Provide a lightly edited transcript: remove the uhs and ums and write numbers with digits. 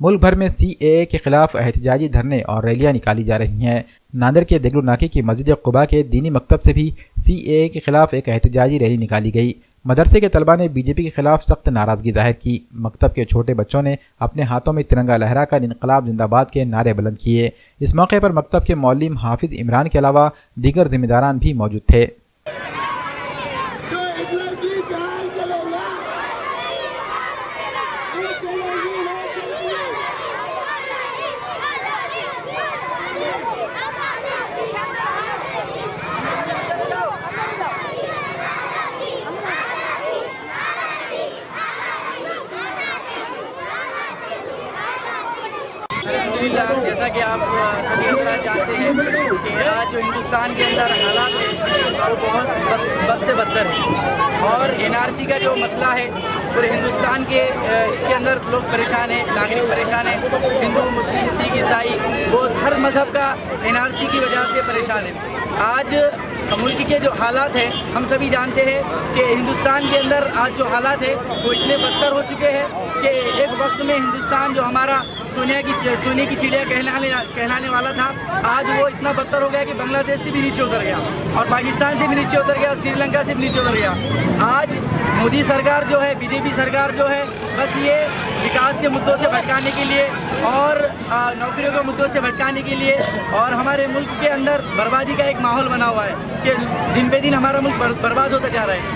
मुल्क भर में CAA के खिलाफ एहतजाजी धरने और रैलियां निकाली जा रही हैं। नांदेड़ के देगलू नाके की मस्जिद क़ुबा के दीनी मकतब से भी CAA के खिलाफ एक एहतजाजी रैली निकाली गई। मदरसे के तलबा ने BJP के खिलाफ सख्त नाराजगी जाहिर की। मकतब के छोटे बच्चों ने अपने हाथों में तिरंगा लहराकर इनकलाब जिंदाबाद के नारे बुलंद किए। इस मौके पर मकतब के मौलिम हाफिज इमरान के अलावा दीगर जिम्मेदारान भी मौजूद थे। जैसा कि आप सभी जानते हैं कि आज जो हिंदुस्तान के अंदर हालात है वो बहुत बद से बदतर है और NRC का जो मसला है पूरे हिंदुस्तान के इसके अंदर लोग परेशान हैं, नागरिक परेशान हैं। हिंदू, मुस्लिम, सिख, ईसाई वो हर मज़हब का NRC की वजह से परेशान है। आज मुल्क के जो हालात हैं हम सभी जानते हैं कि हिंदुस्तान के अंदर आज जो हालात है वो इतने बदतर हो चुके हैं कि एक वक्त में हिंदुस्तान जो हमारा सोने की चिड़िया कहलाने वाला था, आज वो इतना बदतर हो गया कि बांग्लादेश से भी नीचे उतर गया और पाकिस्तान से भी नीचे उतर गया और श्रीलंका से भी नीचे उतर गया। आज मोदी सरकार जो है, BJP सरकार जो है, बस ये विकास के मुद्दों से भटकाने के लिए और नौकरियों के मुद्दों से भटकाने के लिए और हमारे मुल्क के अंदर बर्बादी का एक माहौल बना हुआ है कि दिन पे दिन हमारा मुल्क बर्बाद होता जा रहा है।